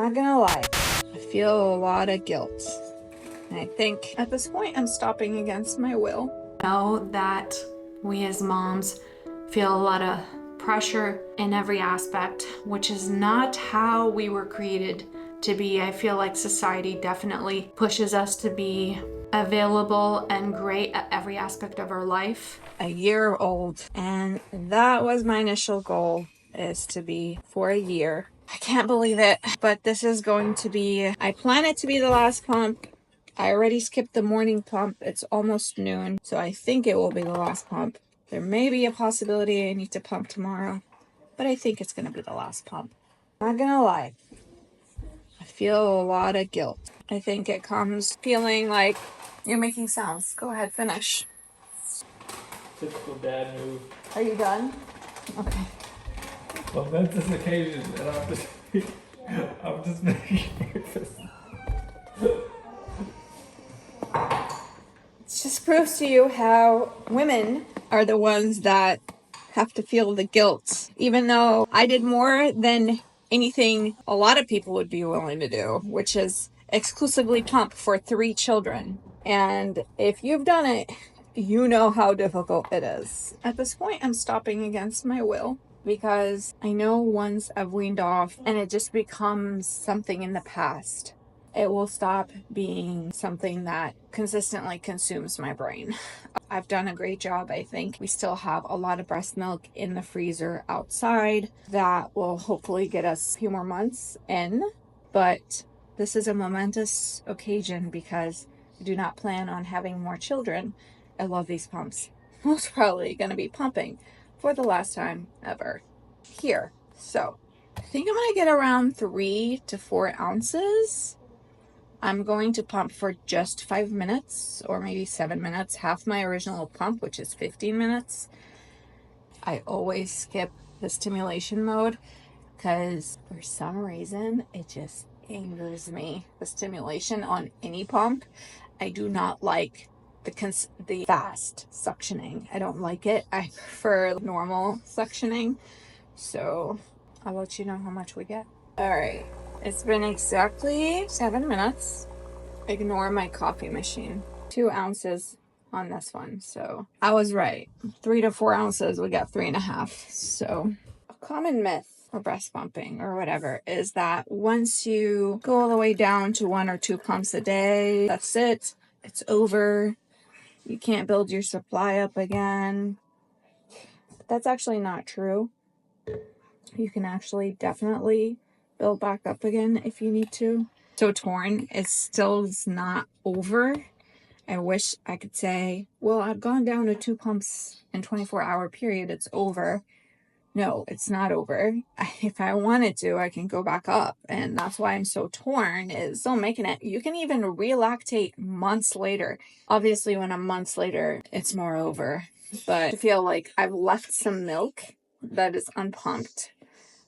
Not gonna lie, I feel a lot of guilt. And I think at this point I'm stopping against my will. Know that we as moms feel a lot of pressure in every aspect, which is not how we were created to be. I feel like society definitely pushes us to be available and great at every aspect of our life. A year old, and that was my initial goal, is to be for a year. I can't believe it, but this is going to be, I plan it to be the last pump. I already skipped the morning pump. It's almost noon, so I think it will be the last pump. There may be a possibility I need to pump tomorrow, but I think it's going to be the last pump. Not gonna lie, I feel a lot of guilt. I think it comes feeling like you're making sounds. Go ahead, finish. Typical dad move. Are you done? Okay. Momentous occasion, and I'm just making breakfast. It just proves to you how women are the ones that have to feel the guilt, even though I did more than anything a lot of people would be willing to do, which is exclusively pump for 3 children. And if you've done it, you know how difficult it is. At this point, I'm stopping against my will because I know once I've weaned off and it just becomes something in the past, it will stop being something that consistently consumes my brain. I've done a great job, I think. We still have a lot of breast milk in the freezer outside that will hopefully get us a few more months in. But this is a momentous occasion because I do not plan on having more children. I love these pumps. Most probably going to be pumping for the last time ever here. So I think I'm going to get around 3 to 4 ounces. I'm going to pump for just 5 minutes or maybe 7 minutes, half my original pump, which is 15 minutes. I always skip the stimulation mode because for some reason it just angers me. The stimulation on any pump, I do not like the fast suctioning. I don't like it. I prefer normal suctioning. So I'll let you know how much we get. All right. It's been exactly 7 minutes. Ignore my coffee machine. 2 ounces on this one. So I was right. 3 to 4 ounces, we got 3.5. So a common myth of breast pumping or whatever is that once you go all the way down to 1 or 2 pumps a day, that's it. It's over. You can't build your supply up again. But that's actually not true. You can actually definitely build back up again if you need to. So torn, it still is not over. I wish I could say, well, I've gone down to 2 pumps in 24-hour period. It's over. No, it's not over. If I wanted to, I can go back up. And that's why I'm so torn, is still making it. You can even relactate months later. Obviously, when I'm months later, it's more over. But I feel like I've left some milk that is unpumped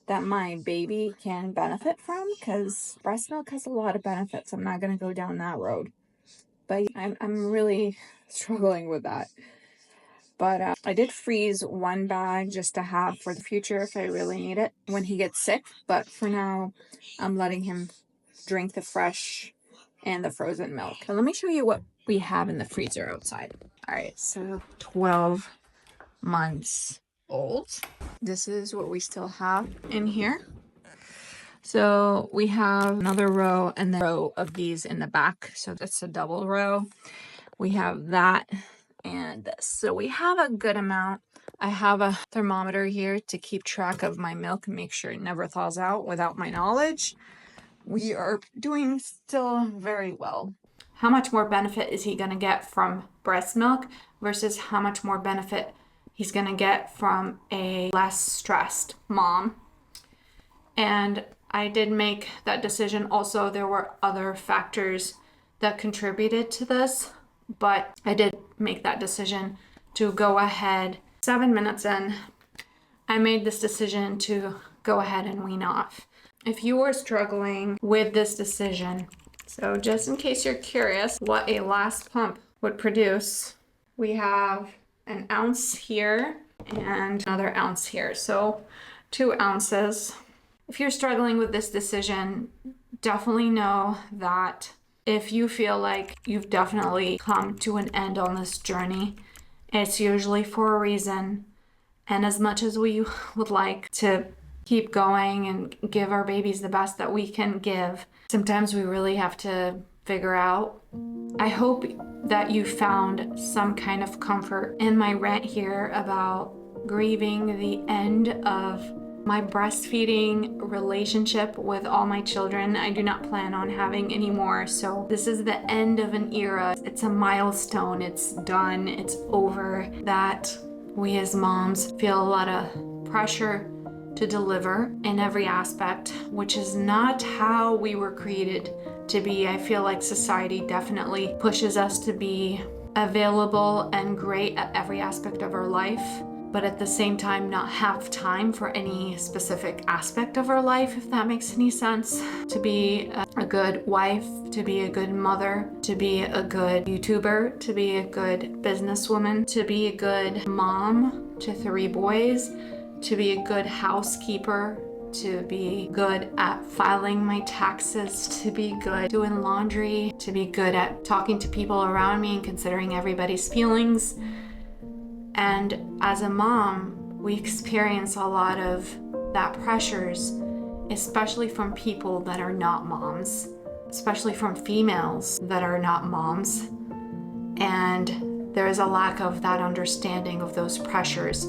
that my baby can benefit from, because breast milk has a lot of benefits. I'm not going to go down that road. But I'm really struggling with that. But I did freeze 1 bag just to have for the future if I really need it when he gets sick. But for now, I'm letting him drink the fresh and the frozen milk. And let me show you what we have in the freezer outside. All right, so 12 months old. This is what we still have in here. So we have another row and then a row of these in the back. So that's a double row. We have that and this. So we have a good amount. I have a thermometer here to keep track of my milk and make sure it never thaws out without my knowledge. We are doing still very well. How much more benefit is he going to get from breast milk versus how much more benefit he's going to get from a less stressed mom? And I did make that decision. Also, there were other factors that contributed to this, but I did make that decision to go ahead. 7 minutes in, I made this decision to go ahead and wean off. If you are struggling with this decision, so just in case you're curious what a last pump would produce, we have 1 ounce here and another ounce here. So 2 ounces. If you're struggling with this decision, definitely know that if you feel like you've definitely come to an end on this journey, it's usually for a reason. And as much as we would like to keep going and give our babies the best that we can give, sometimes we really have to figure out. I hope that you found some kind of comfort in my rant here about grieving the end of my breastfeeding relationship with all my children. I do not plan on having any more, so this is the end of an era. It's a milestone. It's done. It's over. That we as moms feel a lot of pressure to deliver in every aspect, which is not how we were created to be. I feel like society definitely pushes us to be available and great at every aspect of our life, but at the same time not have time for any specific aspect of our life, if that makes any sense. To be a good wife, to be a good mother, to be a good YouTuber, to be a good businesswoman, to be a good mom to 3 boys, to be a good housekeeper, to be good at filing my taxes, to be good doing laundry, to be good at talking to people around me and considering everybody's feelings. And as a mom, we experience a lot of that pressures, especially from people that are not moms, especially from females that are not moms. And there is a lack of that understanding of those pressures.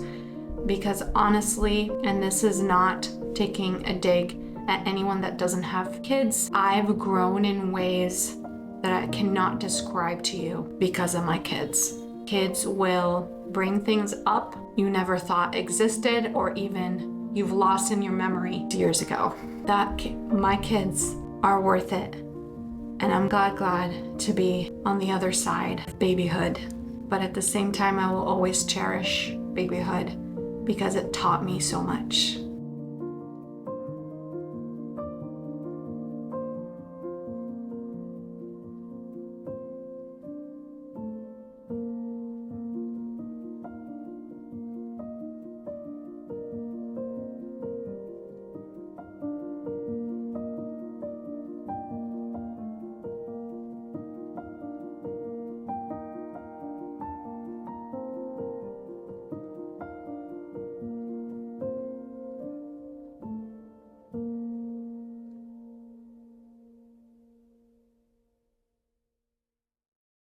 Because honestly, and this is not taking a dig at anyone that doesn't have kids, I've grown in ways that I cannot describe to you because of my kids. Kids will bring things up you never thought existed, or even you've lost in your memory years ago. My kids are worth it. And I'm glad to be on the other side of babyhood. But at the same time, I will always cherish babyhood because it taught me so much.